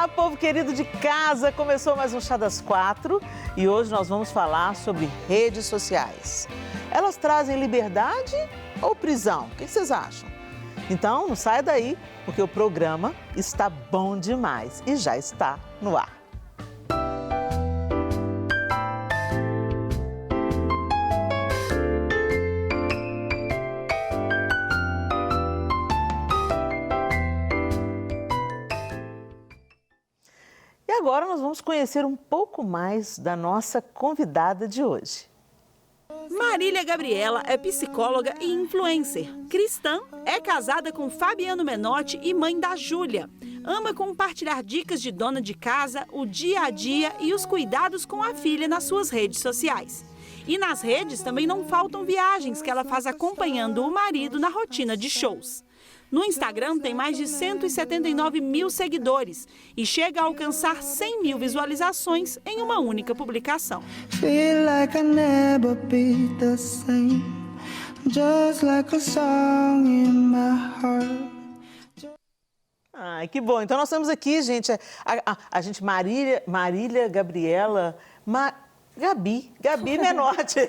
Olá, povo querido de casa! Começou mais um Chá das Quatro e hoje nós vamos falar sobre redes sociais. Elas trazem liberdade ou prisão? O que vocês acham? Então, não saia daí, porque o programa está bom demais e já está no ar. E agora nós vamos conhecer um pouco mais da nossa convidada de hoje. Marília Gabriela é psicóloga e influencer. Cristã, é casada com Fabiano Menotti e mãe da Júlia. Ama compartilhar dicas de dona de casa, o dia a dia e os cuidados com a filha nas suas redes sociais. E nas redes também não faltam viagens que ela faz acompanhando o marido na rotina de shows. No Instagram tem mais de 179 mil seguidores e chega a alcançar 100 mil visualizações em uma única publicação. Ai, que bom. Então nós estamos aqui, gente, a gente Marília Gabriela, Gabi Menotti.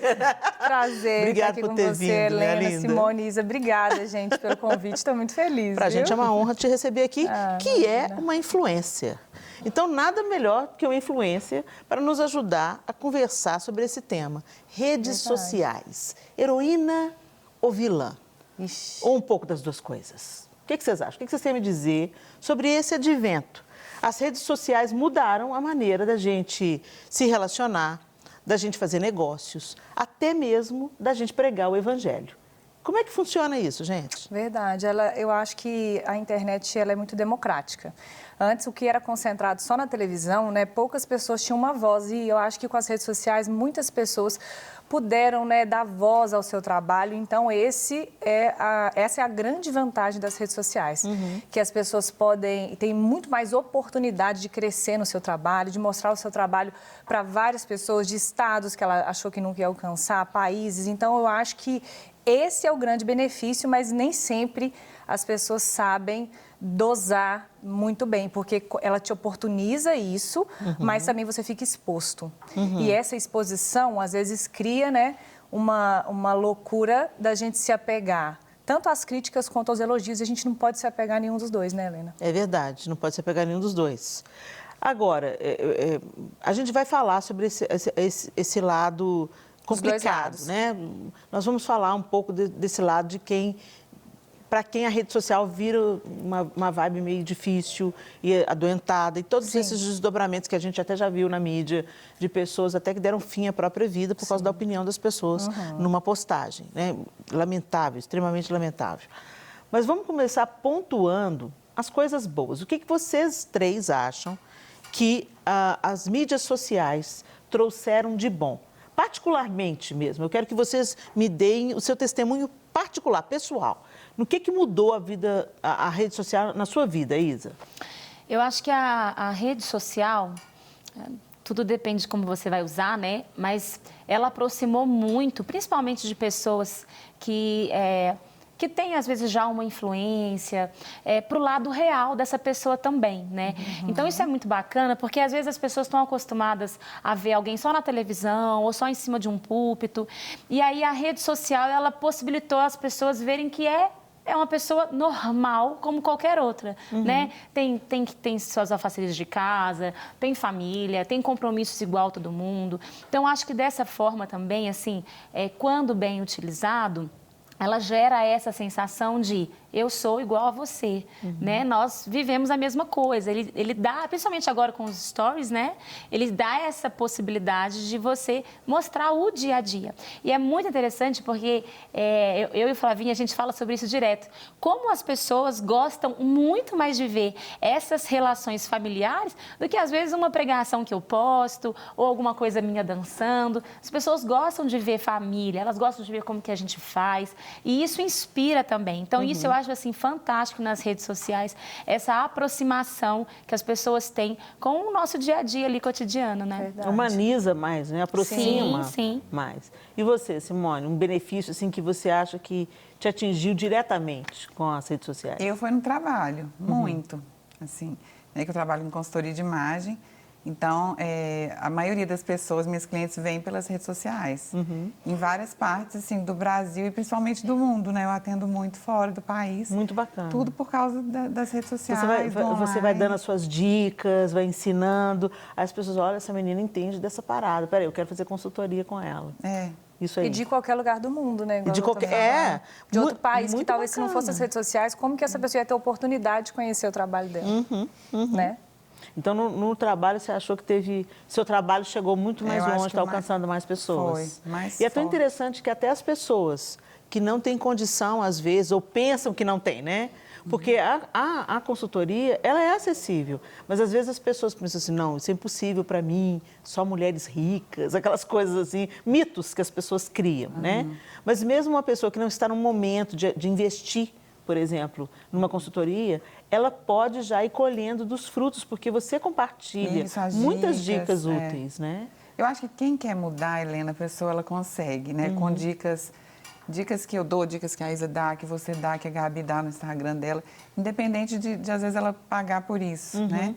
Prazer Obrigada estar aqui por com ter você, vindo, né, Helena, linda? Simone, Isa. Obrigada, gente, pelo convite. Estou muito feliz. Pra gente é uma honra te receber aqui, que é imagina. uma influência. Então, nada melhor que uma influência para nos ajudar a conversar sobre esse tema. Redes sociais, heroína ou vilã? Ixi. Ou um pouco das duas coisas? O que vocês acham? O que vocês têm a me dizer sobre esse advento? As redes sociais mudaram a maneira da gente se relacionar, da gente fazer negócios, até mesmo da gente pregar o evangelho. Como é que funciona isso, gente? Verdade. Eu acho que a internet ela é muito democrática. Antes, o que era concentrado só na televisão, né, poucas pessoas tinham uma voz. E eu acho que com as redes sociais, muitas pessoas puderam, né, dar voz ao seu trabalho. Então, essa é a grande vantagem das redes sociais. Que as pessoas têm muito mais oportunidade de crescer no seu trabalho, de mostrar o seu trabalho para várias pessoas, de estados que ela achou que nunca ia alcançar, países. Então, eu acho que esse é o grande benefício, mas nem sempre as pessoas sabem dosar muito bem, porque ela te oportuniza isso, mas também você fica exposto. E essa exposição, às vezes, cria, né, uma loucura da gente se apegar, tanto às críticas quanto aos elogios, e a gente não pode se apegar a nenhum dos dois, né, Helena? É verdade, não pode se apegar a nenhum dos dois. Agora, a gente vai falar sobre esse lado complicado, né? Nós vamos falar um pouco desse lado de para quem a rede social vira uma vibe meio difícil e adoentada, e todos esses desdobramentos que a gente até já viu na mídia, de pessoas até que deram fim à própria vida por causa da opinião das pessoas numa postagem, né? Lamentável, extremamente lamentável. Mas vamos começar pontuando as coisas boas. O que vocês três acham que as mídias sociais trouxeram de bom? Particularmente mesmo, eu quero que vocês me deem o seu testemunho particular, pessoal. No que mudou a rede social na sua vida, Isa? Eu acho que a rede social, tudo depende de como você vai usar, né? Mas ela aproximou muito, principalmente de pessoas que tem, às vezes, já uma influência para o lado real dessa pessoa também, né? Então, isso é muito bacana, porque, às vezes, as pessoas estão acostumadas a ver alguém só na televisão ou só em cima de um púlpito. E aí, a rede social, ela possibilitou as pessoas verem que é uma pessoa normal, como qualquer outra, né? Tem suas afazeres de casa, tem família, tem compromissos igual a todo mundo. Então, acho que dessa forma também, assim, quando bem utilizado, ela gera essa sensação de eu sou igual a você, né? Nós vivemos a mesma coisa. Ele dá, principalmente agora com os stories, né? Ele dá essa possibilidade de você mostrar o dia a dia. E é muito interessante porque eu e o Flavinha, a gente fala sobre isso direto. Como as pessoas gostam muito mais de ver essas relações familiares do que, às vezes, uma pregação que eu posto ou alguma coisa minha dançando. As pessoas gostam de ver família, elas gostam de ver como que a gente faz. E isso inspira também. Então, isso eu acho assim fantástico nas redes sociais, essa aproximação que as pessoas têm com o nosso dia a dia ali cotidiano, né? Verdade. Humaniza mais, né? Aproxima sim. mais. E você, Simone, um benefício assim que você acha que te atingiu diretamente com as redes sociais? Eu fui no trabalho, muito. assim, né, que eu trabalho em consultoria de imagem. Então, a maioria das pessoas, minhas clientes, vêm pelas redes sociais. Em várias partes, assim, do Brasil e principalmente do mundo, né? Eu atendo muito fora do país. Muito bacana. Tudo por causa das redes sociais, Você vai dando as suas dicas, vai ensinando. Aí as pessoas, olha, essa menina entende dessa parada. Peraí, eu quero fazer consultoria com ela. Isso aí. E de qualquer lugar do mundo, né? Igual de qualquer... de outro país, que talvez bacana. se não fosse as redes sociais, como que essa pessoa ia ter oportunidade de conhecer o trabalho dela? Né? Então, no trabalho, você achou que seu trabalho chegou muito mais longe, está alcançando mais pessoas. Foi, mais E é tão forte. interessante que até as pessoas que não têm condição, às vezes, ou pensam que não têm, né? Porque a consultoria, ela é acessível, mas às vezes as pessoas pensam assim, não, isso é impossível para mim, só mulheres ricas, aquelas coisas assim, mitos que as pessoas criam, né? Mas mesmo uma pessoa que não está no momento de investir, por exemplo, numa consultoria, ela pode já ir colhendo dos frutos, porque você compartilha muitas dicas úteis, né? Eu acho que quem quer mudar, Helena, a pessoa, ela consegue, né? Com dicas que eu dou, dicas que a Isa dá, que você dá, que a Gabi dá no Instagram dela, independente de às vezes, ela pagar por isso, né?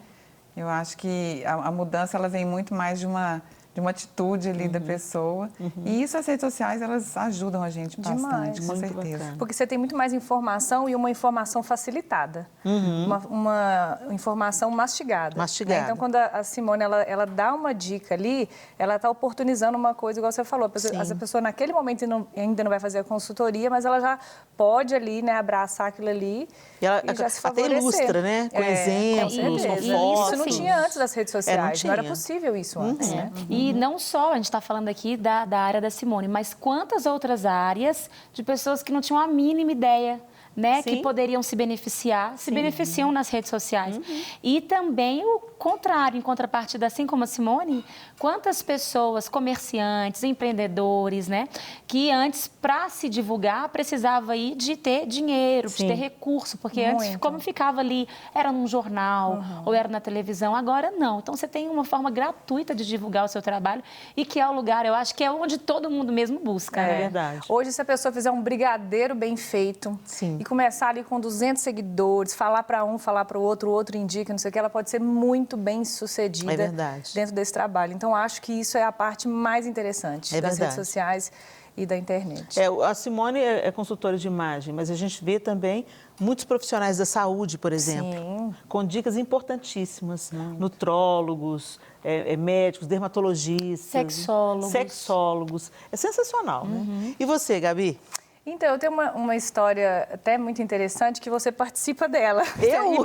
Eu acho que a mudança, ela vem muito mais de uma atitude ali da pessoa. E isso, as redes sociais, elas ajudam a gente bastante, com certeza. Bacana. Porque você tem muito mais informação e uma informação facilitada. Uma informação mastigada. Mastigada. Né? Então, quando a Simone, ela dá uma dica ali, ela está oportunizando uma coisa, igual você falou. Essa pessoa, naquele momento, ainda não vai fazer a consultoria, mas ela já pode ali, né, abraçar aquilo ali e já se favorecer. Até ilustra, né? Com exemplos, com fotos. Isso não tinha antes das redes sociais. Não era possível isso antes, né? E não só, a gente está falando aqui da área da Simone, mas quantas outras áreas de pessoas que não tinham a mínima ideia, né, que poderiam se beneficiar, se beneficiam nas redes sociais. E também o contrário, em contrapartida, assim como a Simone, quantas pessoas, comerciantes, empreendedores, né, que antes, para se divulgar, precisava aí de ter dinheiro, de ter recurso, porque antes, como ficava ali, era num jornal ou era na televisão, agora não. Então, você tem uma forma gratuita de divulgar o seu trabalho e que é o lugar, eu acho que é onde todo mundo mesmo busca. É né? verdade. Hoje, se a pessoa fizer um brigadeiro bem feito e começar ali com 200 seguidores, falar para um, falar para o outro indica, não sei o que, ela pode ser muito bem sucedida dentro desse trabalho. Então, acho que isso é a parte mais interessante das redes sociais e da internet. A Simone é consultora de imagem, mas a gente vê também muitos profissionais da saúde, por exemplo, com dicas importantíssimas, nutrólogos, médicos, dermatologistas, sexólogos. É sensacional, né? E você, Gabi? Então, eu tenho uma história até muito interessante que você participa dela. Eu?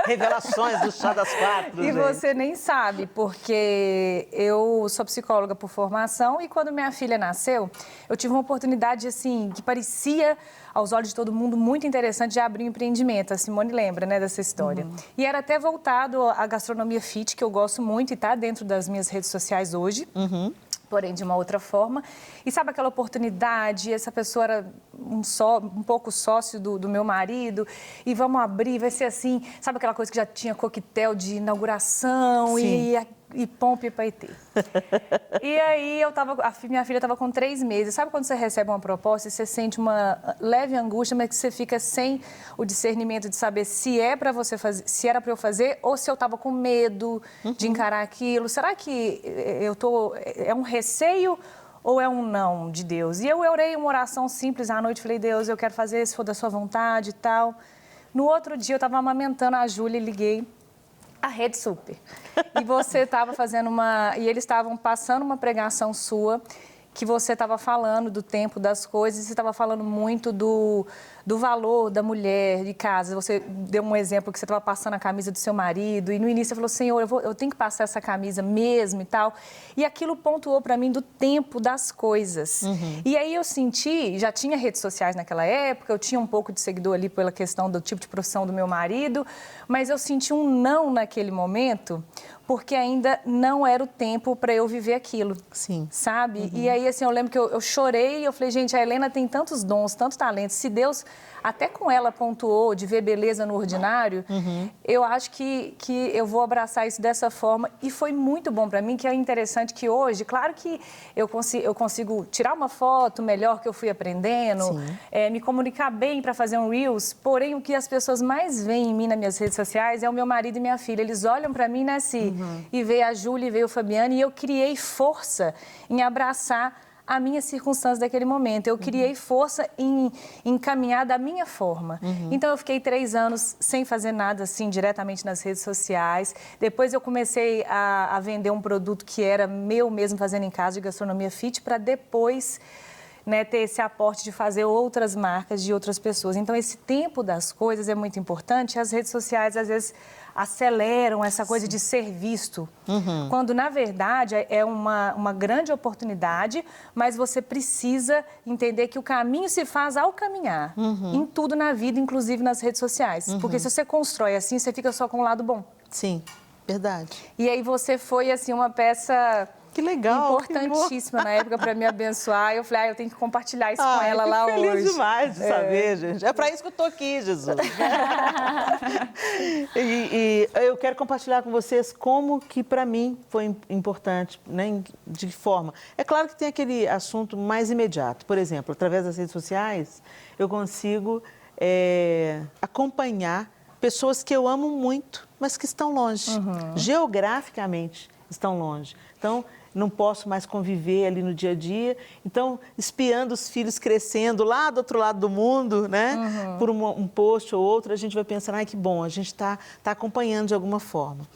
Revelações do Chá das Quatro. E você nem sabe, porque eu sou psicóloga por formação e quando minha filha nasceu, eu tive uma oportunidade, assim, que parecia, aos olhos de todo mundo, muito interessante de abrir um empreendimento. A Simone lembra, né, dessa história. E era até voltado à gastronomia fit, que eu gosto muito e está dentro das minhas redes sociais hoje. Porém, de uma outra forma. E sabe aquela oportunidade, essa pessoa era um pouco sócio do meu marido, e vamos abrir, vai ser assim, sabe aquela coisa que já tinha coquetel de inauguração e pompa e paetê. E aí, minha filha estava com 3 meses. Sabe quando você recebe uma proposta e você sente uma leve angústia, mas que você fica sem o discernimento de saber se é para você fazer, se era para eu fazer ou se eu estava com medo de encarar aquilo? Será que é um receio ou é um não de Deus? E eu orei uma oração simples à noite, falei, Deus, eu quero fazer se for da sua vontade e tal. No outro dia, eu estava amamentando a Júlia e liguei a Rede Super. E você estava fazendo e eles estavam passando uma pregação sua, que você estava falando do tempo das coisas, e você estava falando muito do valor da mulher de casa. Você deu um exemplo que você estava passando a camisa do seu marido, e no início você falou, Senhor, eu tenho que passar essa camisa mesmo e tal. E aquilo pontuou para mim do tempo das coisas. E aí eu senti, já tinha redes sociais naquela época, eu tinha um pouco de seguidor ali pela questão do tipo de profissão do meu marido, mas eu senti um não naquele momento, porque ainda não era o tempo para eu viver aquilo. Sim. Sabe? E aí, assim, eu lembro que eu chorei e eu falei, gente, a Helena tem tantos dons, tantos talentos. Se Deus, até com ela, pontuou de ver beleza no ordinário, eu acho que eu vou abraçar isso dessa forma. E foi muito bom para mim, que é interessante que hoje, claro que eu consigo tirar uma foto melhor que eu fui aprendendo, me comunicar bem para fazer um Reels, porém, o que as pessoas mais veem em mim nas minhas redes sociais é o meu marido e minha filha. Eles olham para mim, né, e veio a Júlia e veio o Fabiano, e eu criei força em abraçar a minha circunstância daquele momento. Eu criei força em caminhar da minha forma. Então, eu fiquei 3 anos sem fazer nada, assim, diretamente nas redes sociais. Depois, eu comecei a vender um produto que era meu mesmo, fazendo em casa, de gastronomia fit, para depois, né, ter esse aporte de fazer outras marcas de outras pessoas. Então, esse tempo das coisas é muito importante. As redes sociais, às vezes, aceleram essa coisa de ser visto, quando, na verdade, é uma grande oportunidade, mas você precisa entender que o caminho se faz ao caminhar, em tudo na vida, inclusive nas redes sociais. Porque se você constrói assim, você fica só com o lado bom. Sim, verdade. E aí você foi, assim, uma peça... Que legal, importantíssima na época para me abençoar. Eu falei, eu tenho que compartilhar isso com ela lá hoje. Feliz demais de saber, gente. É para isso que eu estou aqui, Jesus. e eu quero compartilhar com vocês como que para mim foi importante, né? De que forma. É claro que tem aquele assunto mais imediato. Por exemplo, através das redes sociais, eu consigo acompanhar pessoas que eu amo muito, mas que estão longe. Geograficamente estão longe. Então, não posso mais conviver ali no dia a dia. Então, espiando os filhos crescendo lá do outro lado do mundo, né? Por um post ou outro, a gente vai pensando, ai, que bom, a gente está acompanhando de alguma forma.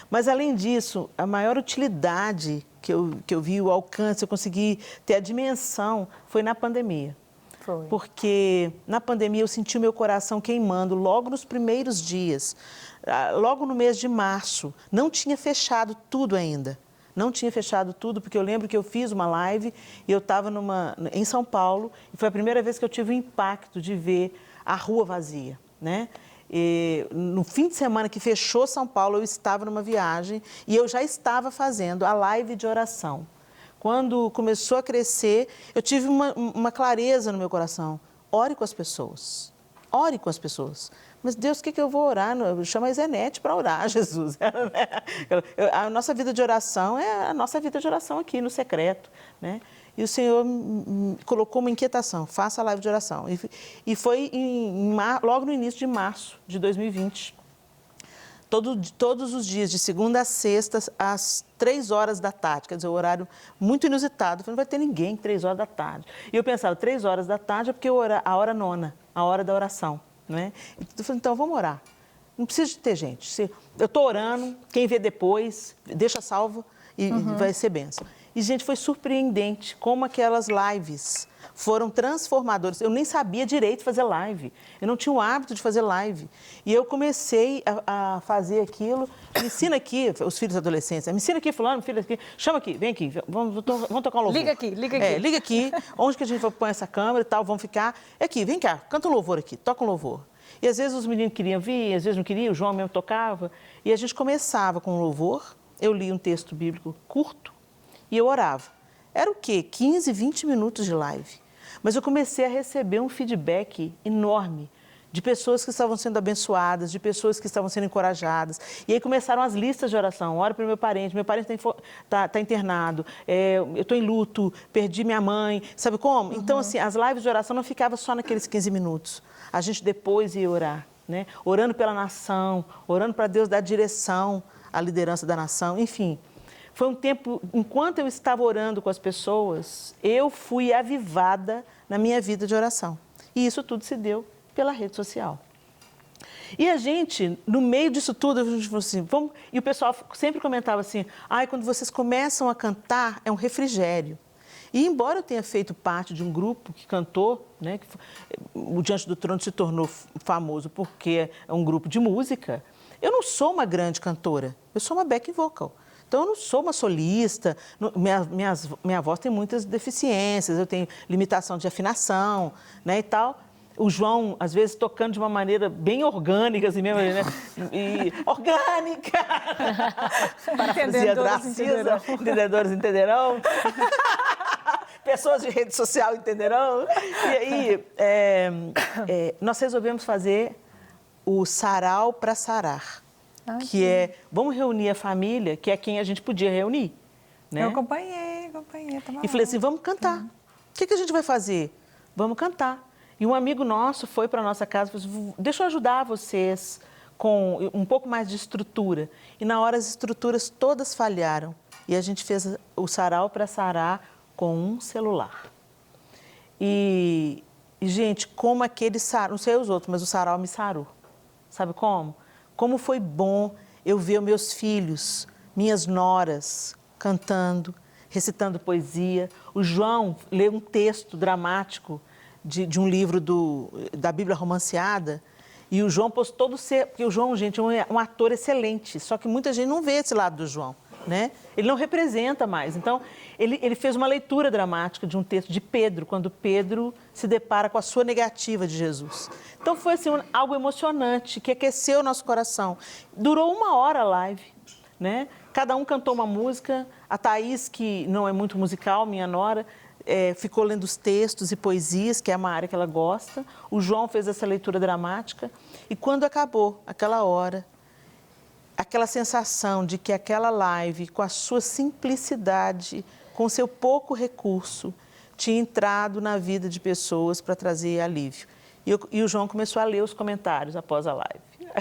Mas, além disso, a maior utilidade que eu vi, o alcance, eu consegui ter a dimensão, foi na pandemia. Foi. Porque na pandemia eu senti o meu coração queimando logo nos primeiros dias, logo no mês de março. Não tinha fechado tudo ainda. Não tinha fechado tudo, porque eu lembro que eu fiz uma live e eu estava em São Paulo e foi a primeira vez que eu tive o impacto de ver a rua vazia, né? E, no fim de semana que fechou São Paulo, eu estava numa viagem e eu já estava fazendo a live de oração. Quando começou a crescer, eu tive uma clareza no meu coração. Ore com as pessoas. Ore com as pessoas. Mas, Deus, o que eu vou orar? Chama a Zenete para orar, Jesus. A nossa vida de oração é a nossa vida de oração aqui, no secreto, né? E o Senhor colocou uma inquietação, faça a live de oração. E foi logo no início de março de 2020. Todos os dias, de segunda a sexta, às 3 horas da tarde, quer dizer, um horário muito inusitado. Eu falei, não vai ter ninguém 3 horas da tarde. E eu pensava, 3 horas da tarde é porque a hora nona, a hora da oração. Né? Eu falei, então vamos orar. Não precisa de ter gente. Eu estou orando, quem vê depois, deixa salvo e vai ser bênção. E, gente, foi surpreendente como aquelas lives foram transformadoras. Eu nem sabia direito fazer live. Eu não tinha o hábito de fazer live. E eu comecei a fazer aquilo. Me ensina aqui, os filhos adolescentes. Me ensina aqui, fulano, filho aqui. Chama aqui, vem aqui. Vamos tocar um louvor. Liga aqui. Liga aqui. Onde que a gente vai pôr essa câmera e tal, vamos ficar. Aqui, vem cá, canta um louvor aqui, toca um louvor. E às vezes os meninos queriam vir, às vezes não queriam, o João mesmo tocava. E a gente começava com um louvor, eu li um texto bíblico curto e eu orava. Era o quê? 15, 20 minutos de live. Mas eu comecei a receber um feedback enorme de pessoas que estavam sendo abençoadas, de pessoas que estavam sendo encorajadas. E aí começaram as listas de oração. Ora para o meu parente está internado, eu estou em luto, perdi minha mãe, sabe como? Então, assim, as lives de oração não ficavam só naqueles 15 minutos. A gente depois ia orar, né? Orando pela nação, orando para Deus dar direção à liderança da nação, enfim. Foi um tempo, enquanto eu estava orando com as pessoas, eu fui avivada na minha vida de oração. E isso tudo se deu pela rede social. E a gente, no meio disso tudo, a gente falou assim, vamos... E o pessoal sempre comentava assim, quando vocês começam a cantar, é um refrigério. E embora eu tenha feito parte de um grupo que cantou, né, o Diante do Trono se tornou famoso porque é um grupo de música, eu não sou uma grande cantora, eu sou uma backing vocal. Então, eu não sou uma solista, minha voz tem muitas deficiências, eu tenho limitação de afinação, né, e tal. o João, às vezes, tocando de uma maneira bem orgânica, assim mesmo, né? E, orgânica! Parafraseando Narcisa, entendedores entenderão. Pessoas de rede social entenderão. E aí, nós resolvemos fazer o Sarau para Sarar, que é, vamos reunir a família, que é quem a gente podia reunir. Né? Eu acompanhei. E falei assim, vamos cantar. O que a gente vai fazer? Vamos cantar. E um amigo nosso foi para a nossa casa e falou assim, deixa eu ajudar vocês com um pouco mais de estrutura. E na hora as estruturas todas falharam. E a gente fez o Sarau para Sarar com um celular. E gente, como aquele sarau, não sei os outros, mas o sarau me sarou. Sabe como? Como foi bom eu ver meus filhos, minhas noras, cantando, recitando poesia. O João leu um texto dramático de um livro da Bíblia romanceada, e o João pôs todo ser... Porque o João, gente, é um ator excelente, só que muita gente não vê esse lado do João, né? Ele não representa mais. Então, ele fez uma leitura dramática de um texto de Pedro, quando Pedro se depara com a sua negativa de Jesus. Então, foi assim, algo emocionante, que aqueceu o nosso coração. Durou 1 hora a live, né? Cada um cantou uma música. A Thaís, que não é muito musical, minha nora, ficou lendo os textos e poesias, que é uma área que ela gosta. O João fez essa leitura dramática. E quando acabou aquela hora, aquela sensação de que aquela live, com a sua simplicidade, com o seu pouco recurso, tinha entrado na vida de pessoas para trazer alívio. E o João começou a ler os comentários após a live.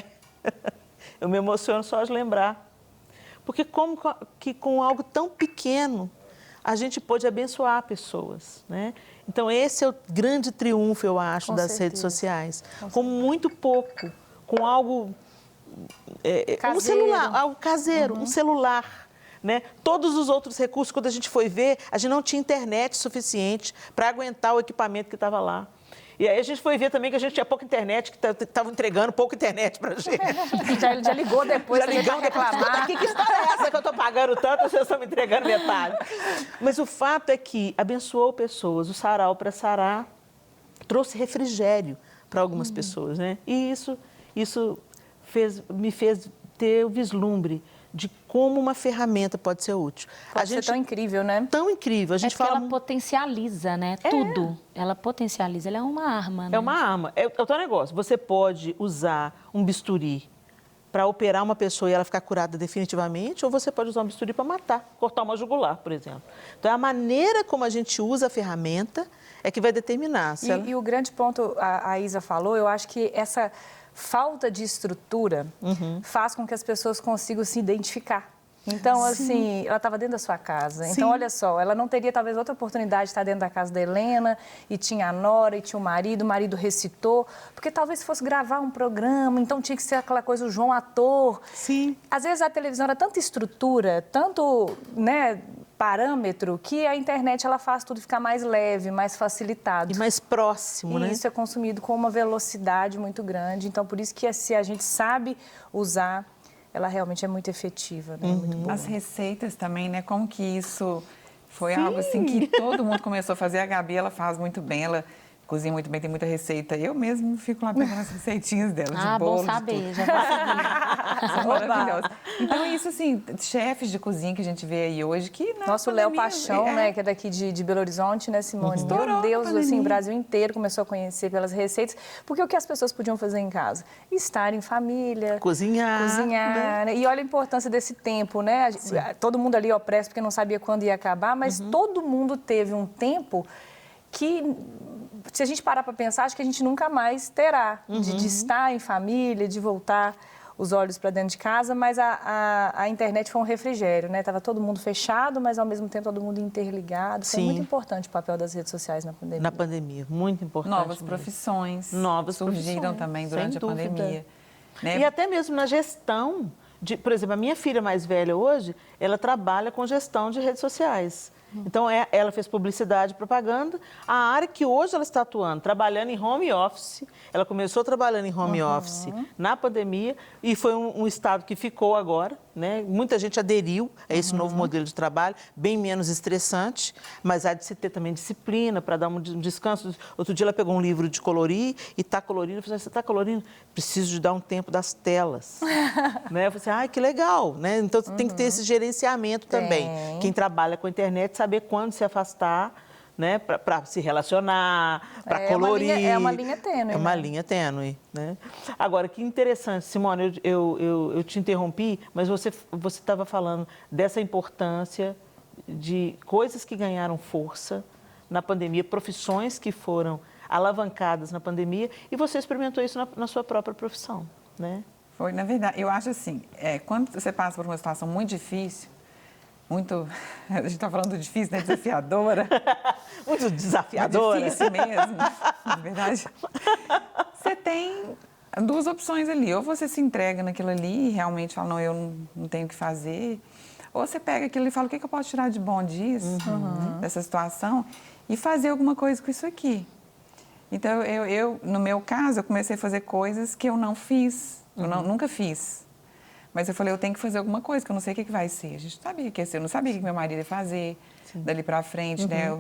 Eu me emociono só de lembrar. Porque como que com algo tão pequeno a gente pôde abençoar pessoas, né? Então, esse é o grande triunfo, eu acho, das redes sociais. Com muito pouco, com algo... um celular, algo caseiro, um celular. Né? Todos os outros recursos, quando a gente foi ver, a gente não tinha internet suficiente para aguentar o equipamento que estava lá. E aí a gente foi ver também que a gente tinha pouca internet, que estavam entregando pouca internet para a gente. Já ligou depois, já ligou depois. Que história é essa que eu estou pagando tanto e vocês estão me entregando metade? Mas o fato é que abençoou pessoas. O Sarau para Sarar trouxe refrigério para algumas pessoas, né? E isso me fez ter o vislumbre de como uma ferramenta pode ser útil. Pode ser tão incrível, né? Tão incrível. A gente fala... ela potencializa, né? Tudo. Ela potencializa. Ela é uma arma, né? É uma arma. É o teu negócio. Você pode usar um bisturi para operar uma pessoa e ela ficar curada definitivamente, ou você pode usar um bisturi para matar, cortar uma jugular, por exemplo. Então, a maneira como a gente usa a ferramenta é que vai determinar. E o grande ponto, a Isa falou, eu acho que essa falta de estrutura faz com que as pessoas consigam se identificar. Então, assim, ela estava dentro da sua casa. Então, olha só, ela não teria talvez outra oportunidade de estar dentro da casa da Helena, e tinha a nora, e tinha o marido recitou, porque talvez fosse gravar um programa, então tinha que ser aquela coisa, o João ator. Sim. Às vezes a televisão era tanta estrutura, tanto, né, parâmetro, que a internet ela faz tudo ficar mais leve, mais facilitado. E mais próximo, né? E isso é consumido com uma velocidade muito grande. Então, por isso que se a gente sabe usar, ela realmente é muito efetiva, né? Muito boa. As receitas também, né? Como que isso foi algo assim que todo mundo começou a fazer. A Gabi, ela faz muito bem, ela cozinha muito bem, tem muita receita. Eu mesmo fico lá pegando as receitinhas dela, de bolo. Bom saber, já vou seguir. São maravilhosas. Então, isso assim, chefes de cozinha que a gente vê aí hoje, que Nosso Léo Paixão, né, que é daqui de Belo Horizonte, né, Simone? Meu Deus, assim, o Brasil inteiro começou a conhecer pelas receitas. Porque o que as pessoas podiam fazer em casa? Estar em família. Cozinhar. Né? E olha a importância desse tempo, né? Todo mundo ali opresso porque não sabia quando ia acabar, mas todo mundo teve um tempo que, se a gente parar para pensar, acho que a gente nunca mais terá de estar em família, de voltar os olhos para dentro de casa, mas a internet foi um refrigério, né? Estava todo mundo fechado, mas ao mesmo tempo todo mundo interligado. Foi muito importante o papel das redes sociais na pandemia. Na pandemia, muito importante. Novas mesmo. profissões. Novas surgiram profissões, também sem durante a dúvida. pandemia. Né? E até mesmo na gestão, por exemplo, a minha filha mais velha hoje, ela trabalha com gestão de redes sociais. Então, ela fez publicidade e propaganda. A área que hoje ela está atuando, trabalhando em home office. Ela começou trabalhando em home office na pandemia e foi um estado que ficou agora, né? Muita gente aderiu a esse novo modelo de trabalho, bem menos estressante, mas há de se ter também disciplina para dar um descanso. Outro dia ela pegou um livro de colorir e está colorindo. Eu falei, você está colorindo? Preciso de dar um tempo das telas. Né? Eu falei assim, ai, que legal, né? Então, tem que ter esse gerenciamento também. Quem trabalha com a internet, saber quando se afastar, né? Para se relacionar, para colorir. É uma linha tênue. É uma linha tênue, né? Agora, que interessante, Simone, eu te interrompi, mas você estava falando dessa importância de coisas que ganharam força na pandemia, profissões que foram alavancadas na pandemia, e você experimentou isso na sua própria profissão, né? Foi, na verdade, eu acho assim, quando você passa por uma situação muito difícil, a gente está falando difícil, né? Desafiadora. Muito desafiadora. Muito difícil mesmo, na verdade. Você tem duas opções ali, ou você se entrega naquilo ali e realmente fala, não, eu não tenho o que fazer, ou você pega aquilo e fala, o que eu posso tirar de bom disso, dessa situação, e fazer alguma coisa com isso aqui. Então, no meu caso, eu comecei a fazer coisas que eu não fiz, nunca fiz. Mas eu falei, eu tenho que fazer alguma coisa, que eu não sei o que vai ser. A gente sabia que ia ser, eu não sabia o que meu marido ia fazer dali para frente, né?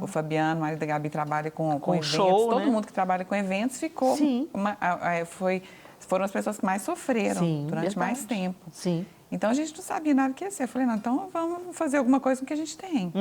O Fabiano, o marido da Gabi, trabalha com eventos. Show, todo né? mundo que trabalha com eventos ficou... Sim. Foram as pessoas que mais sofreram durante mais tempo. Sim. Então, a gente não sabia nada o que ia ser. Eu falei, não, então vamos fazer alguma coisa com o que a gente tem,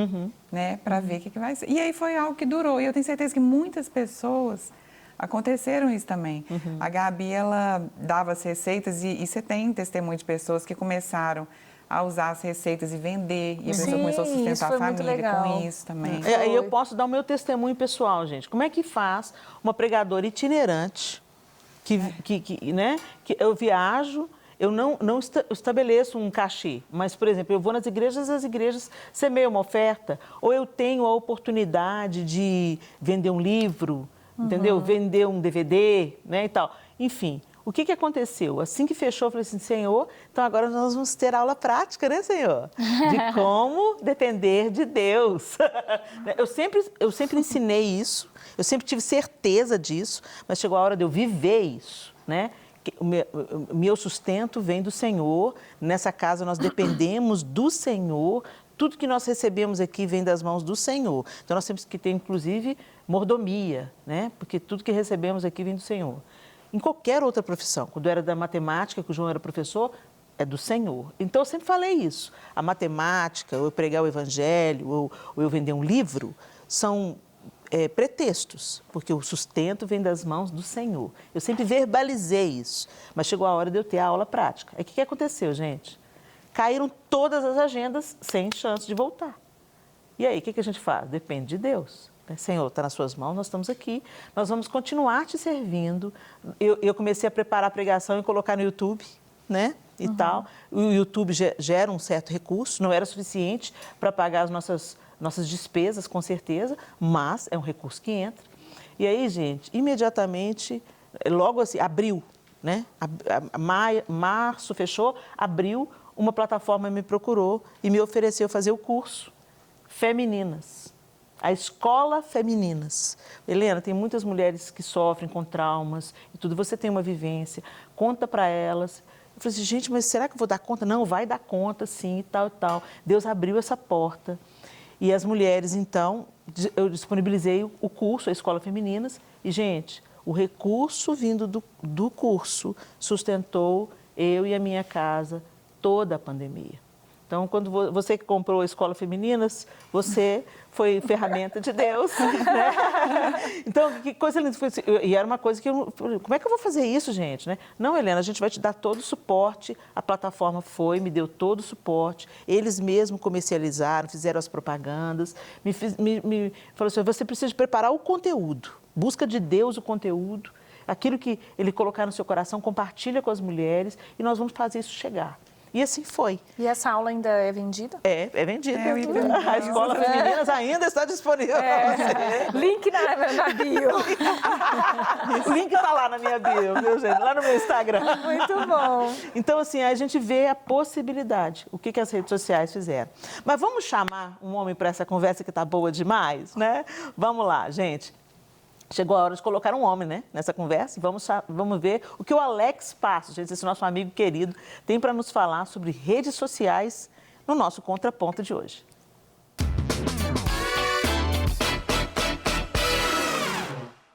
né? Para ver o que vai ser. E aí foi algo que durou. E eu tenho certeza que muitas pessoas aconteceram isso também. A Gabi, ela dava as receitas e você tem testemunho de pessoas que começaram a usar as receitas e vender. E a pessoa começou a sustentar a família com isso também. Aí eu posso dar o meu testemunho pessoal, gente. Como é que faz uma pregadora itinerante né? Que eu viajo... Eu não estabeleço um cachê, mas, por exemplo, eu vou nas igrejas, as igrejas semeiam uma oferta, ou eu tenho a oportunidade de vender um livro, entendeu? Vender um DVD, né, e tal. Enfim, o que aconteceu? Assim que fechou, eu falei assim, Senhor, então agora nós vamos ter aula prática, né, Senhor? De como depender de Deus. Eu sempre ensinei isso, eu sempre tive certeza disso, mas chegou a hora de eu viver isso, né? O meu sustento vem do Senhor, nessa casa nós dependemos do Senhor, tudo que nós recebemos aqui vem das mãos do Senhor. Então, nós temos que ter, inclusive, mordomia, né? Porque tudo que recebemos aqui vem do Senhor. Em qualquer outra profissão, quando eu era da matemática, que o João era professor, é do Senhor. Então, eu sempre falei isso. A matemática, ou eu pregar o evangelho, ou eu vender um livro, são... pretextos, porque o sustento vem das mãos do Senhor. Eu sempre verbalizei isso, mas chegou a hora de eu ter a aula prática. Aí o que aconteceu, gente? Caíram todas as agendas sem chance de voltar. E aí, o que a gente faz? Depende de Deus. Senhor, está nas suas mãos, nós estamos aqui, nós vamos continuar te servindo. Eu comecei a preparar a pregação e colocar no YouTube, né? E tal. O YouTube gera um certo recurso, não era suficiente para pagar as nossas despesas, com certeza, mas é um recurso que entra. E aí, gente, imediatamente, logo assim, abril, né? Março fechou, abril, uma plataforma me procurou e me ofereceu fazer o curso Femininas, a Escola Femininas. Helena, tem muitas mulheres que sofrem com traumas e tudo, você tem uma vivência, conta para elas. Eu falei assim, gente, mas será que eu vou dar conta? Não, vai dar conta, sim, e tal, e tal. Deus abriu essa porta. E as mulheres, então, eu disponibilizei o curso, a Escola Femininas, e, gente, o recurso vindo do curso sustentou eu e a minha casa toda a pandemia. Então, quando você que comprou a Escola Femininas, você foi ferramenta de Deus, né? Então, que coisa linda. E era uma coisa que eu... Como é que eu vou fazer isso, gente? Né? Não, Helena, a gente vai te dar todo o suporte. A plataforma me deu todo o suporte. Eles mesmos comercializaram, fizeram as propagandas. Me falou assim, você precisa preparar o conteúdo. Busca de Deus o conteúdo. Aquilo que Ele colocar no seu coração, compartilha com as mulheres e nós vamos fazer isso chegar. E assim foi. E essa aula ainda é vendida? É vendida. eu ia perguntar A Escola Femininas ainda está disponível para você. Link na bio. O link está lá na minha bio, viu, gente? Lá no meu Instagram. Muito bom. Então, assim, a gente vê a possibilidade, o que as redes sociais fizeram. Mas vamos chamar um homem para essa conversa que está boa demais, né? Vamos lá, gente. Chegou a hora de colocar um homem, né, nessa conversa. E vamos ver o que o Alex Passos, gente, esse nosso amigo querido, tem para nos falar sobre redes sociais no nosso Contraponto de hoje.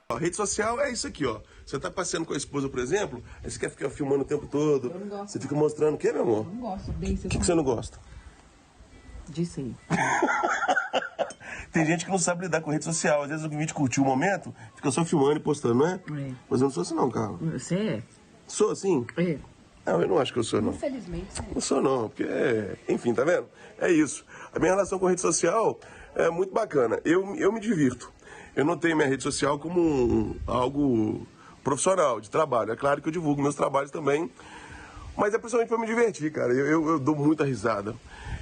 A rede social é isso aqui, ó. Você tá passeando com a esposa, por exemplo, aí você quer ficar filmando o tempo todo. Eu não gosto. Você fica mostrando o quê, meu amor? Eu não gosto bem. O que você não gosta? Disso aí. Tem gente que não sabe lidar com rede social. Às vezes o vídeo curtiu o momento, fica só filmando e postando, não é? É. Mas eu não sou assim não, Carla. Você é? Sou assim? É. Não, eu não acho que eu sou, não. Infelizmente, sim. Não sou, não, porque, enfim, tá vendo? É isso. A minha relação com a rede social é muito bacana. Eu me divirto. Eu não tenho minha rede social como algo profissional, de trabalho. É claro que eu divulgo meus trabalhos também, mas é principalmente para me divertir, cara. Eu dou muita risada.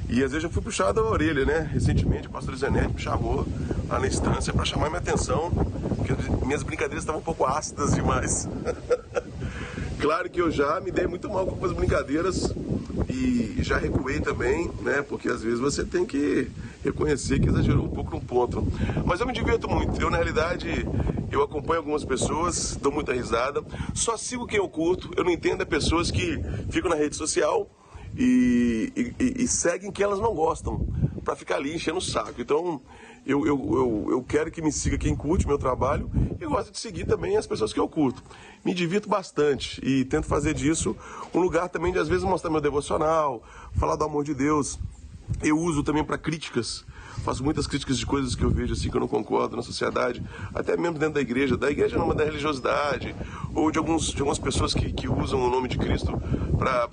E às vezes eu fui puxado a orelha, né? Recentemente, o pastor Zenete me chamou lá na instância para chamar minha atenção, porque minhas brincadeiras estavam um pouco ácidas demais. Claro que eu já me dei muito mal com algumas brincadeiras e já recuei também, né? Porque às vezes você tem que reconhecer que exagerou um pouco num ponto. Mas eu me divirto muito. Eu, na realidade, eu acompanho algumas pessoas, dou muita risada. Só sigo quem eu curto. Eu não entendo pessoas que ficam na rede social e seguem que elas não gostam, para ficar ali enchendo o saco. Então, eu quero que me siga quem curte o meu trabalho e gosto de seguir também as pessoas que eu curto. Me divirto bastante e tento fazer disso um lugar também de, às vezes, mostrar meu devocional, falar do amor de Deus. Eu uso também para críticas. Faço muitas críticas de coisas que eu vejo assim que eu não concordo na sociedade, até mesmo dentro da igreja não, mas da religiosidade, ou de algumas pessoas que usam o nome de Cristo para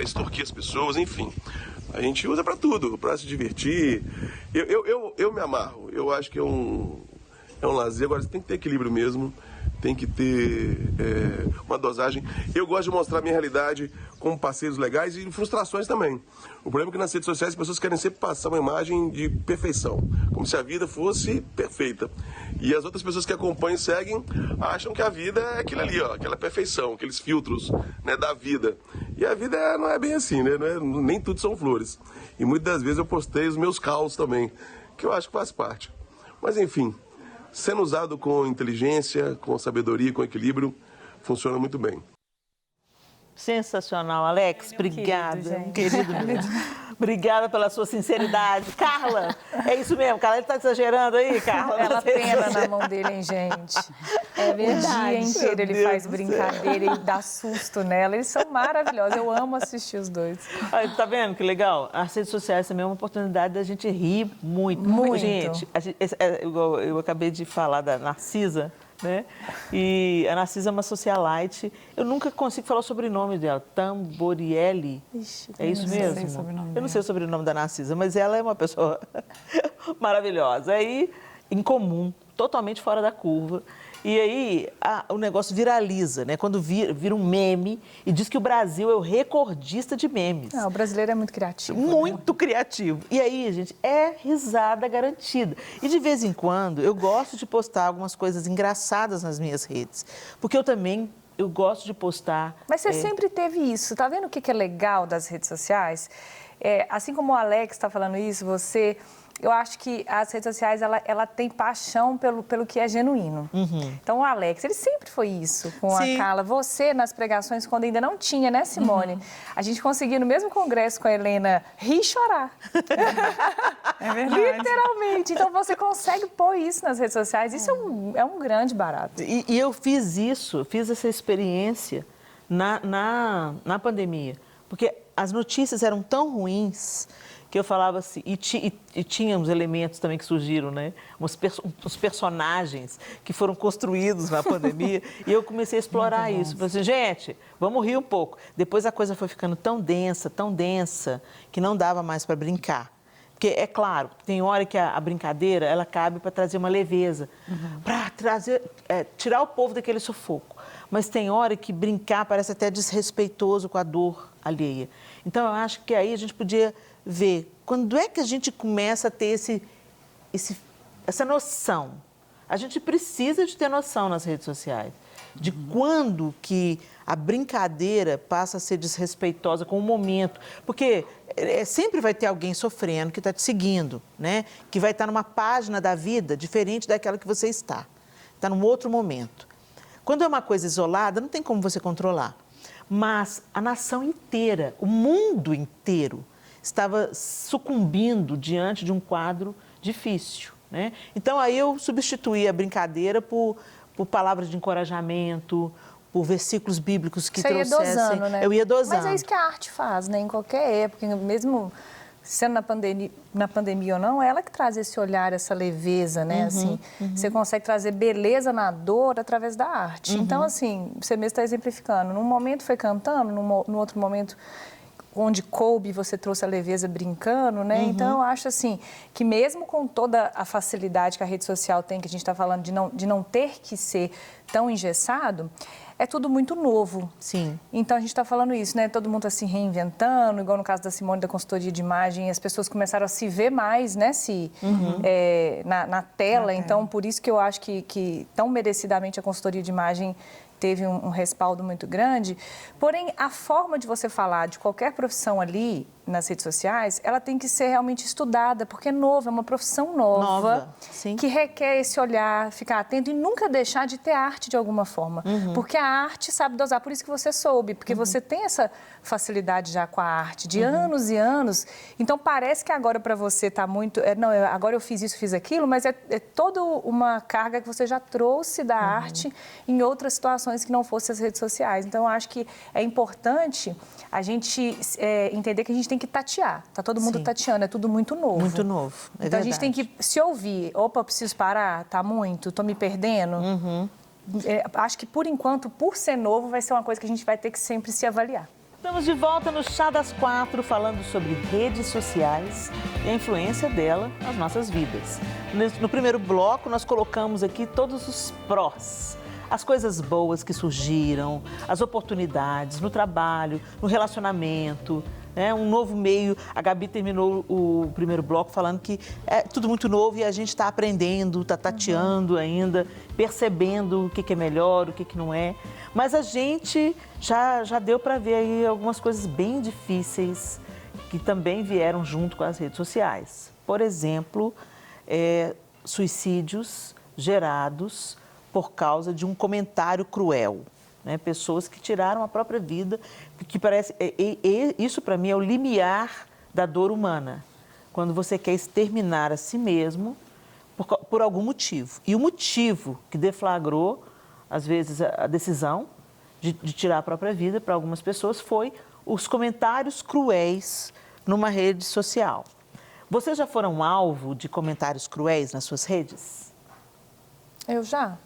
extorquir as pessoas, enfim. A gente usa para tudo, para se divertir. Eu me amarro, eu acho que é um lazer. Agora, você tem que ter equilíbrio mesmo, tem que ter uma dosagem. Eu gosto de mostrar a minha realidade com passeios legais e frustrações também. O problema é que nas redes sociais as pessoas querem sempre passar uma imagem de perfeição, como se a vida fosse perfeita. E as outras pessoas que acompanham e seguem acham que a vida é aquilo ali, ó, aquela perfeição, aqueles filtros, né, da vida. E a vida não é bem assim, né? Nem tudo são flores. E muitas das vezes eu postei os meus caos também, que eu acho que faz parte. Mas enfim, sendo usado com inteligência, com sabedoria, com equilíbrio, funciona muito bem. Sensacional, Alex. Obrigada, querido mesmo. Obrigada pela sua sinceridade. Carla, é isso mesmo, Carla, ele está exagerando aí, Carla? Ela pena na mão dele, hein, gente? É O dia verdade. inteiro ele Meu faz Deus do brincadeira e dá susto nela. Eles são maravilhosos, eu amo assistir os dois. Olha, tá vendo que legal? As redes sociais também é uma oportunidade da gente rir muito. Muito. Gente, eu acabei de falar da Narcisa, né? E a Narcisa é uma socialite. Eu nunca consigo falar o sobrenome dela. Tamborielli. Ixi, É isso não sei mesmo? o sobrenome Eu não dela. sei o sobrenome da Narcisa, mas ela é uma pessoa maravilhosa. Aí, incomum, totalmente fora da curva. E aí, o negócio viraliza, né? Quando vira um meme e diz que o Brasil é o recordista de memes. Não, o brasileiro é muito criativo. Muito criativo. E aí, gente, é risada garantida. E de vez em quando, eu gosto de postar algumas coisas engraçadas nas minhas redes. Porque eu gosto de postar... Mas você sempre teve isso. Tá vendo o que é legal das redes sociais? Assim como o Alex está falando isso, eu acho que as redes sociais, ela tem paixão pelo que é genuíno. Então, o Alex, ele sempre foi isso com Sim. a Carla. Você, nas pregações, quando ainda não tinha, né, Simone? A gente conseguia, no mesmo congresso com a Helena, rir e chorar. É verdade. Literalmente. Então, você consegue pôr isso nas redes sociais. Isso é um grande barato. E eu fiz essa experiência na pandemia. Porque as notícias eram tão ruins que eu falava assim, e tinha uns elementos também que surgiram, né? Os personagens que foram construídos na pandemia, e eu comecei a explorar isso. Falei assim, gente, vamos rir um pouco. Depois a coisa foi ficando tão densa, que não dava mais para brincar. Porque, é claro, tem hora que a brincadeira, ela cabe para trazer uma leveza, para tirar o povo daquele sufoco. mas tem hora que brincar parece até desrespeitoso com a dor alheia. Então, eu acho que aí a gente podia ver quando é que a gente começa a ter essa noção. A gente precisa de ter noção nas redes sociais de quando que a brincadeira passa a ser desrespeitosa com o momento. Porque sempre vai ter alguém sofrendo que está te seguindo, né? Que vai estar numa página da vida diferente daquela que você está. Está num outro momento. Quando é uma coisa isolada, não tem como você controlar. Mas a nação inteira, o mundo inteiro, estava sucumbindo diante de um quadro difícil, né? Então, aí eu substituí a brincadeira por palavras de encorajamento, por versículos bíblicos que trouxessem... Você ia dosando, né? Eu ia dosando. Mas é isso que a arte faz, né? Em qualquer época, mesmo sendo na pandemia ou não, é ela que traz esse olhar, essa leveza, né? Você consegue trazer beleza na dor através da arte. Então, assim, você mesmo está exemplificando. Num momento foi cantando, no outro momento... onde coube, você trouxe a leveza brincando, né? Então, eu acho assim, que mesmo com toda a facilidade que a rede social tem, que a gente está falando de não ter que ser tão engessado, é tudo muito novo. Sim. Então, a gente está falando isso, né? Todo mundo está se reinventando, igual no caso da Simone, da consultoria de imagem, as pessoas começaram a se ver mais, né? Na tela. Então, por isso que eu acho que tão merecidamente a consultoria de imagem teve um respaldo muito grande. Porém, a forma de você falar de qualquer profissão ali nas redes sociais, ela tem que ser realmente estudada, porque é nova, é uma profissão nova sim. que requer esse olhar, ficar atento e nunca deixar de ter arte de alguma forma. Porque a arte sabe dosar, por isso que você soube, porque você tem essa facilidade já com a arte de anos e anos. Então, parece que agora para você está muito... agora eu fiz isso, fiz aquilo, mas é toda uma carga que você já trouxe da arte em outras situações que não fossem as redes sociais. Então, eu acho que é importante a gente entender que a gente tem que tatear. Está todo mundo tateando, é tudo muito novo. Muito novo, é então, verdade. a gente tem que se ouvir. Opa, eu preciso parar, tá muito, tô me perdendo. Acho que, por enquanto, por ser novo, vai ser uma coisa que a gente vai ter que sempre se avaliar. Estamos de volta no Chá das Quatro, falando sobre redes sociais e a influência dela nas nossas vidas. No primeiro bloco, nós colocamos aqui todos os prós, as coisas boas que surgiram, as oportunidades no trabalho, no relacionamento, né? Um novo meio. A Gabi terminou o primeiro bloco falando que é tudo muito novo e a gente está aprendendo, está tateando ainda, percebendo o que é melhor, o que não é. Mas a gente já deu para ver aí algumas coisas bem difíceis que também vieram junto com as redes sociais. Por exemplo, suicídios gerados por causa de um comentário cruel, né? Pessoas que tiraram a própria vida, que parece... isso, para mim, é o limiar da dor humana. Quando você quer exterminar a si mesmo por algum motivo. E o motivo que deflagrou, às vezes, a decisão de tirar a própria vida para algumas pessoas foi os comentários cruéis numa rede social. Vocês já foram alvo de comentários cruéis nas suas redes? Eu já.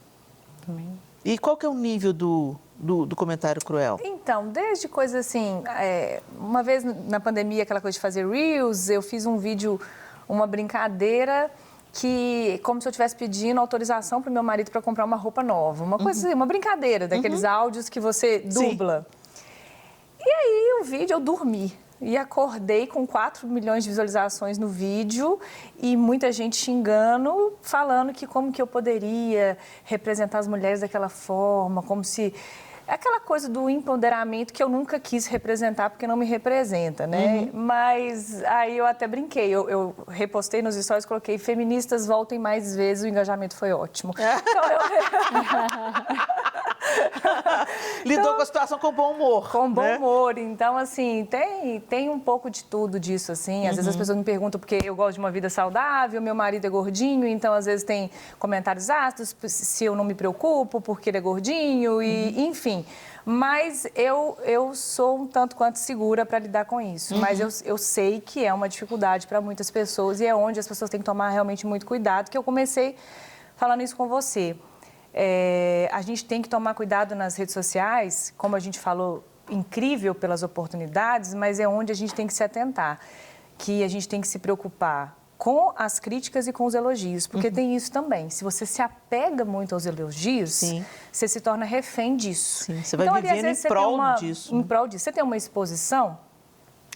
E qual que é o nível do comentário cruel? Então, desde coisas assim, uma vez na pandemia, aquela coisa de fazer Reels, eu fiz um vídeo, uma brincadeira, que como se eu estivesse pedindo autorização para o meu marido para comprar uma roupa nova. Uma coisa assim, uma brincadeira, daqueles áudios que você dubla. Sim. E aí o vídeo eu dormi. E acordei com 4 milhões de visualizações no vídeo e muita gente xingando, falando que como que eu poderia representar as mulheres daquela forma, como se... Aquela coisa do empoderamento que eu nunca quis representar porque não me representa, né? Mas aí eu até brinquei, eu repostei nos stories, coloquei feministas voltem mais vezes, o engajamento foi ótimo. Lidou com a situação com bom humor. Com bom humor. Então, assim, tem um pouco de tudo disso, assim. Às vezes as pessoas me perguntam porque eu gosto de uma vida saudável, meu marido é gordinho, então às vezes tem comentários ácidos se eu não me preocupo porque ele é gordinho, e enfim. Mas eu sou um tanto quanto segura para lidar com isso. Mas eu sei que é uma dificuldade para muitas pessoas e é onde as pessoas têm que tomar realmente muito cuidado, que eu comecei falando isso com você. A gente tem que tomar cuidado nas redes sociais, como a gente falou, incrível pelas oportunidades, mas é onde a gente tem que se atentar, que a gente tem que se preocupar com as críticas e com os elogios, porque tem isso também. Se você se apega muito aos elogios, Sim. você se torna refém disso. Sim, você vai então, ali, às vivendo vezes, em prol disso. Em prol disso. Você tem uma exposição,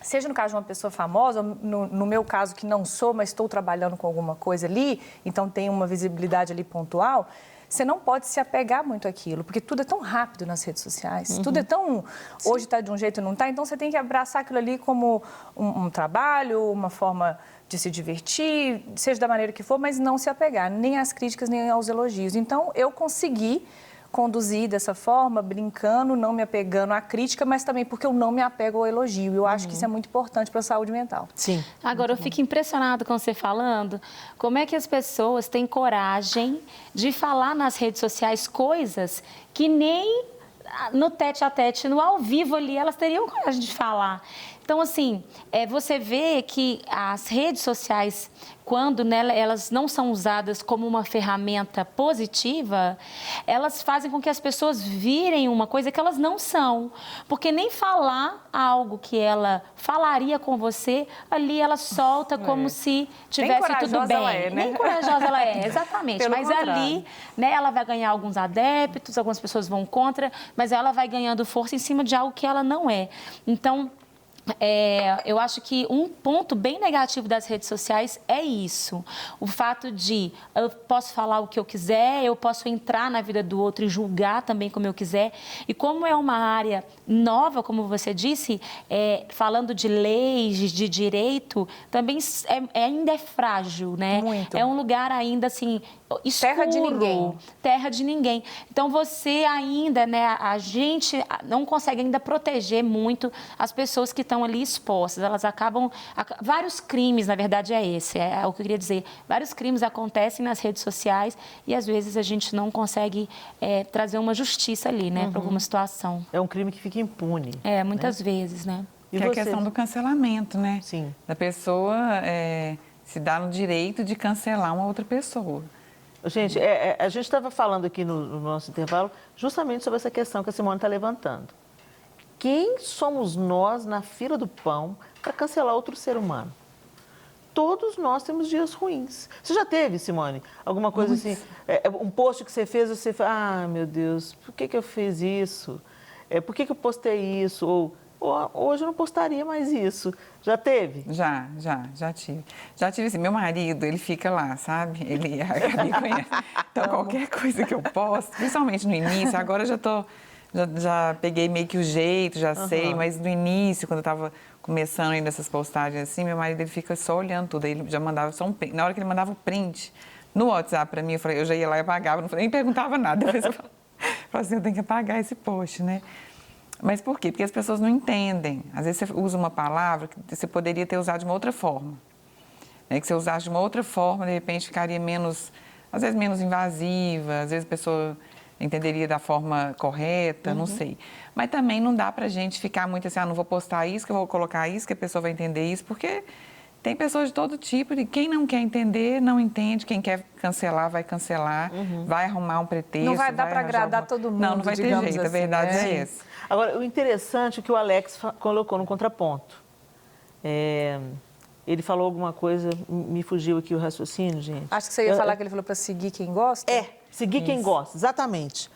seja no caso de uma pessoa famosa, ou no meu caso, que não sou, mas estou trabalhando com alguma coisa ali, então tem uma visibilidade ali pontual, você não pode se apegar muito àquilo, porque tudo é tão rápido nas redes sociais, tudo é tão... Hoje está de um jeito e não está, então você tem que abraçar aquilo ali como um trabalho, uma forma de se divertir, seja da maneira que for, mas não se apegar nem às críticas, nem aos elogios. Então, eu consegui conduzir dessa forma, brincando, não me apegando à crítica, mas também porque eu não me apego ao elogio. Eu acho que isso é muito importante para a saúde mental. Sim. Agora, eu fico impressionada com você falando, como é que as pessoas têm coragem de falar nas redes sociais coisas que nem no tete-a-tete, no ao vivo ali, elas teriam coragem de falar. Então, assim, você vê que as redes sociais, quando elas não são usadas como uma ferramenta positiva, elas fazem com que as pessoas virem uma coisa que elas não são. Porque nem falar algo que ela falaria com você, ali ela solta como se tivesse tudo bem. Ela é, né? Nem corajosa ela é, exatamente. Pelo mas contrário. ali, ela vai ganhar alguns adeptos, algumas pessoas vão contra, mas ela vai ganhando força em cima de algo que ela não é. Então, eu acho que um ponto bem negativo das redes sociais é isso. O fato de eu posso falar o que eu quiser, eu posso entrar na vida do outro e julgar também como eu quiser. E como é uma área nova, como você disse, falando de leis, de direito, também ainda é frágil, né? Muito. É um lugar ainda assim... escuro, Terra de ninguém. Terra de ninguém. Então, você ainda, a gente não consegue ainda proteger muito as pessoas que estão ali expostas. Elas acabam... Vários crimes, na verdade, é o que eu queria dizer. Vários crimes acontecem nas redes sociais e, às vezes, a gente não consegue trazer uma justiça ali, né, para alguma situação. É um crime que fica impune. Muitas vezes, né? E que é a você? questão do cancelamento, né? Sim. Da pessoa se dar no direito de cancelar uma outra pessoa. Gente, a gente estava falando aqui no nosso intervalo justamente sobre essa questão que a Simone está levantando. Quem somos nós na fila do pão para cancelar outro ser humano? Todos nós temos dias ruins. Você já teve, Simone, alguma coisa assim? Um post que você fez, você fala, meu Deus, por que eu fiz isso? Por que eu postei isso? Ou hoje eu não postaria mais isso. Já teve? Já tive. Já tive assim, meu marido, ele fica lá, sabe? A Gabi conhece. Então, qualquer coisa que eu posto, principalmente no início, agora eu já peguei meio que o jeito, já sei, mas no início, quando eu estava começando ainda essas postagens assim, meu marido ele fica só olhando tudo, aí ele já mandava só um print. Na hora que ele mandava o print no WhatsApp para mim, eu já ia lá e apagava, nem perguntava nada. Depois eu falava assim, eu tenho que apagar esse post, né? Mas por quê? Porque as pessoas não entendem. Às vezes você usa uma palavra que você poderia ter usado de uma outra forma. Né? Que você usasse de uma outra forma, de repente ficaria às vezes menos invasiva, às vezes a pessoa entenderia da forma correta, não sei. Mas também não dá pra gente ficar muito assim, não vou postar isso, que eu vou colocar isso, que a pessoa vai entender isso, porque tem pessoas de todo tipo, e quem não quer entender, não entende, quem quer cancelar, vai cancelar, vai arrumar um pretexto. Não vai dar para agradar todo mundo, não vai ter jeito, assim, a verdade né? é essa. Agora, o interessante é que o Alex colocou no contraponto. Ele falou alguma coisa, me fugiu aqui o raciocínio, gente. Acho que você ia falar que ele falou para seguir quem gosta? Seguir quem gosta, exatamente.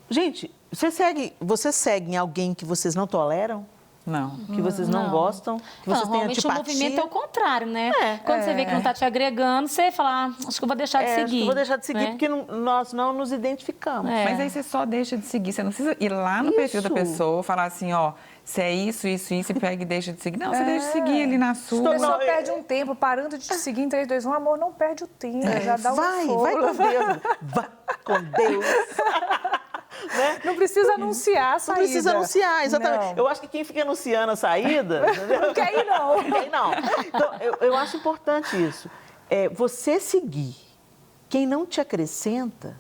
Gente, vocês seguem alguém que vocês não toleram? Não. Que vocês não gostam? Que vocês têm Normalmente antipatia? o movimento é o contrário, né? Quando você vê que não está te agregando, você fala, acho que eu vou deixar de seguir. Acho que eu vou deixar de seguir, né? porque nós não nos identificamos. Mas aí você só deixa de seguir, você não precisa ir lá no perfil da pessoa, falar assim, ó, se é isso, e pega e deixa de seguir. Não, você deixa de seguir ali na sua. A pessoa perde um tempo parando de te seguir em 3, 2, 1, amor, não perde o tempo, já dá vai fogo. com Deus. Vai com Deus. Né? Não precisa anunciar a saída. Não precisa anunciar, exatamente. Não. Eu acho que quem fica anunciando a saída... Não quer ir, não. Não quer ir, não. Então, eu acho importante isso. Você seguir quem não te acrescenta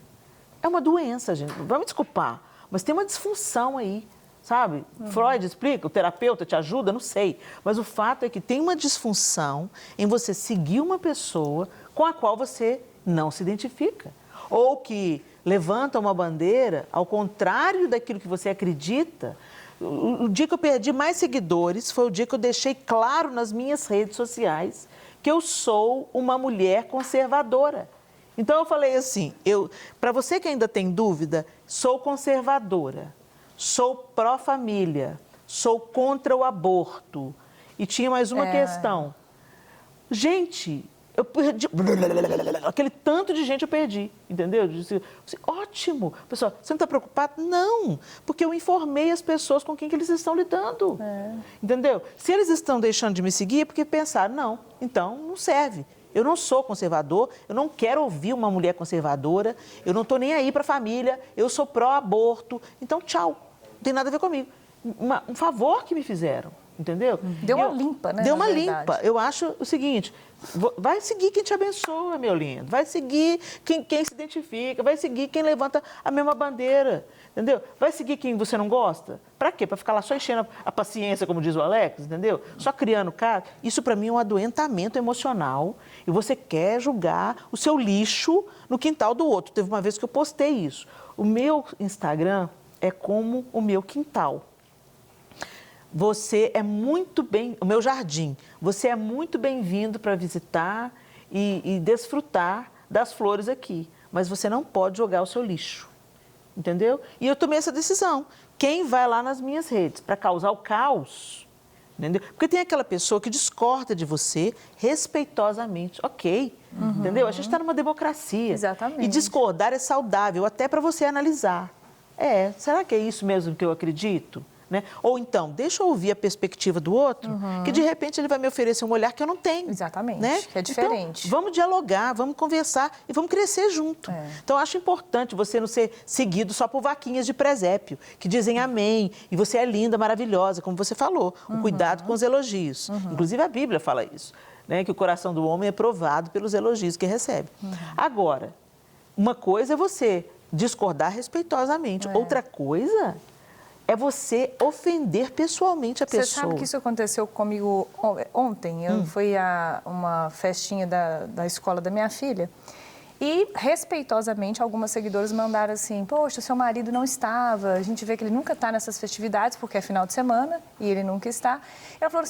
é uma doença, gente. Vai me desculpar, mas tem uma disfunção aí, sabe? Freud explica, o terapeuta te ajuda, não sei. Mas o fato é que tem uma disfunção em você seguir uma pessoa com a qual você não se identifica. Ou que levanta uma bandeira ao contrário daquilo que você acredita. O dia que eu perdi mais seguidores foi o dia que eu deixei claro nas minhas redes sociais que eu sou uma mulher conservadora. Então eu falei assim, para você que ainda tem dúvida, sou conservadora, sou pró-família, sou contra o aborto. E tinha mais uma questão. Gente, eu perdi, aquele tanto de gente eu perdi, entendeu? Eu disse, ótimo. Pessoal, você não está preocupado? Não, porque eu informei as pessoas com quem que eles estão lidando, entendeu? Se eles estão deixando de me seguir, é porque pensaram, não, então não serve. Eu não sou conservador, eu não quero ouvir uma mulher conservadora, eu não estou nem aí para a família, eu sou pró-aborto, então tchau, não tem nada a ver comigo. Um favor que me fizeram, entendeu? Deu uma limpa, né? Deu uma limpa. Eu acho o seguinte, vai seguir quem te abençoa, meu lindo, vai seguir quem se identifica, vai seguir quem levanta a mesma bandeira, entendeu? Vai seguir quem você não gosta. Para quê? Para ficar lá só enchendo a paciência, como diz o Alex, entendeu? Só criando cara. Isso para mim é um adoentamento emocional e você quer julgar o seu lixo no quintal do outro. Teve uma vez que eu postei isso. O meu Instagram é como o meu quintal. Você é muito bem, o meu jardim, você é muito bem-vindo para visitar e desfrutar das flores aqui, mas você não pode jogar o seu lixo, entendeu? E eu tomei essa decisão. Quem vai lá nas minhas redes para causar o caos, entendeu? Porque tem aquela pessoa que discorda de você respeitosamente, ok, entendeu? A gente está numa democracia. Exatamente. E discordar é saudável, até para você analisar. Será que é isso mesmo que eu acredito? Né? Ou então, deixa eu ouvir a perspectiva do outro, que de repente ele vai me oferecer um olhar que eu não tenho. Exatamente, né? que é diferente. Então, vamos dialogar, vamos conversar e vamos crescer junto. Então, eu acho importante você não ser seguido só por vaquinhas de presépio, que dizem amém, e você é linda, maravilhosa, como você falou. O cuidado com os elogios. Inclusive, a Bíblia fala isso, né? Que o coração do homem é provado pelos elogios que recebe. Agora, uma coisa é você discordar respeitosamente, outra coisa é você ofender pessoalmente a pessoa. Você sabe que isso aconteceu comigo ontem? Eu fui a uma festinha da escola da minha filha e, respeitosamente, algumas seguidoras mandaram assim, poxa, seu marido não estava, a gente vê que ele nunca está nessas festividades, porque é final de semana e ele nunca está. Ela falou,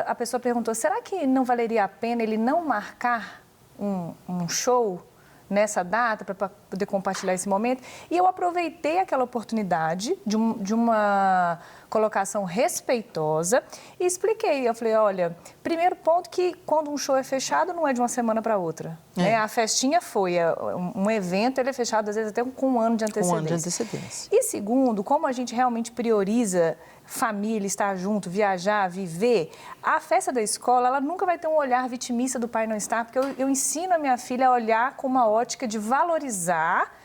a pessoa perguntou, será que não valeria a pena ele não marcar um show nessa data, para poder compartilhar esse momento? E eu aproveitei aquela oportunidade de uma colocação respeitosa e expliquei. Eu falei, olha, primeiro ponto que quando um show é fechado, não é de uma semana para outra. Né? A festinha foi, um evento, ele é fechado às vezes até com um ano de antecedência. Um ano de antecedência. E segundo, como a gente realmente prioriza família, estar junto, viajar, viver, a festa da escola, ela nunca vai ter um olhar vitimista do pai não estar, porque eu ensino a minha filha a olhar com uma ótica de valorizar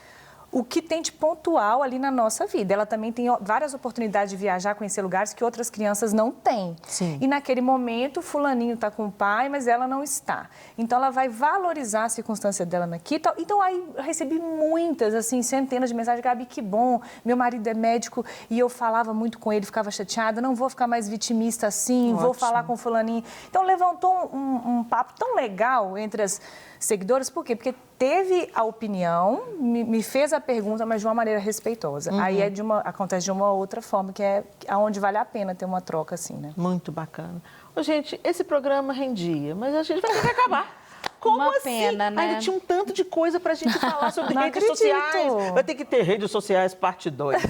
o que tem de pontual ali na nossa vida. Ela também tem várias oportunidades de viajar, conhecer lugares que outras crianças não têm. Sim. E naquele momento, fulaninho está com o pai, mas ela não está. Então, ela vai valorizar a circunstância dela aqui. Então, aí eu recebi muitas, assim, centenas de mensagens. Gabi, que bom, meu marido é médico e eu falava muito com ele, ficava chateada, não vou ficar mais vitimista assim, Ótimo. vou falar com fulaninho. Então, levantou um papo tão legal entre as seguidoras, por quê? Porque teve a opinião, me fez a pergunta, mas de uma maneira respeitosa. Aí acontece de uma outra forma, que é onde vale a pena ter uma troca assim, né? Muito bacana. Ô, gente, esse programa rendia, mas a gente vai ter que acabar. Como Uma assim? pena, né? Ainda tinha um tanto de coisa pra gente falar sobre Não redes acredito. sociais. Vai ter que ter redes sociais parte 2.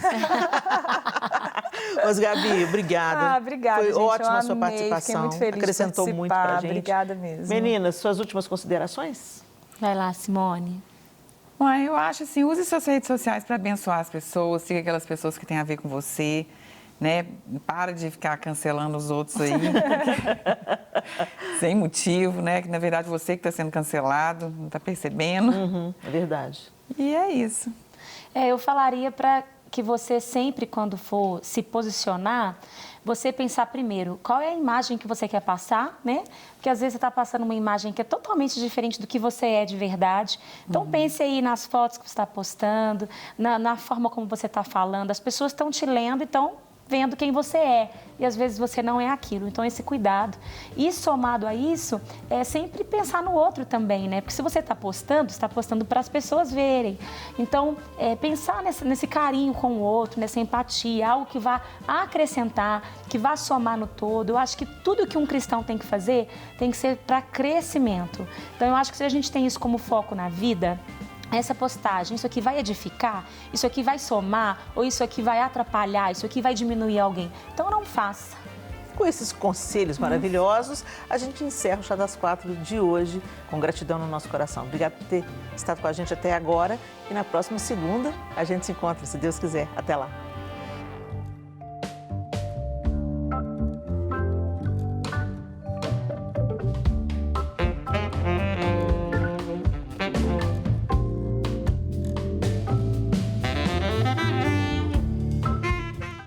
Mas, Gabi, obrigada. Obrigada, Foi gente. ótima a sua amei, participação. Fiquei muito feliz Acrescentou de muito pra gente. Obrigada mesmo. Meninas, suas últimas considerações? Vai lá, Simone. Bom, eu acho assim, use suas redes sociais para abençoar as pessoas, siga aquelas pessoas que têm a ver com você, né? Para de ficar cancelando os outros aí, sem motivo, né? Que na verdade você que está sendo cancelado, não está percebendo. É verdade. E é isso. Eu falaria para que você sempre, quando for se posicionar, você pensar primeiro qual é a imagem que você quer passar, né? Porque às vezes você está passando uma imagem que é totalmente diferente do que você é de verdade. Então pense aí nas fotos que você está postando, na forma como você está falando. As pessoas estão te lendo, então vendo quem você é. E às vezes você não é aquilo. Então, esse cuidado. E somado a isso, é sempre pensar no outro também, né? Porque se você está postando para as pessoas verem. Então, pensar nesse carinho com o outro, nessa empatia, algo que vá acrescentar, que vá somar no todo. Eu acho que tudo que um cristão tem que fazer tem que ser para crescimento. Então, eu acho que se a gente tem isso como foco na vida, essa postagem, isso aqui vai edificar, isso aqui vai somar, ou isso aqui vai atrapalhar, isso aqui vai diminuir alguém. Então não faça. Com esses conselhos maravilhosos, a gente encerra o Chá das 4 de hoje, com gratidão no nosso coração. Obrigada por ter estado com a gente até agora e na próxima segunda a gente se encontra, se Deus quiser. Até lá.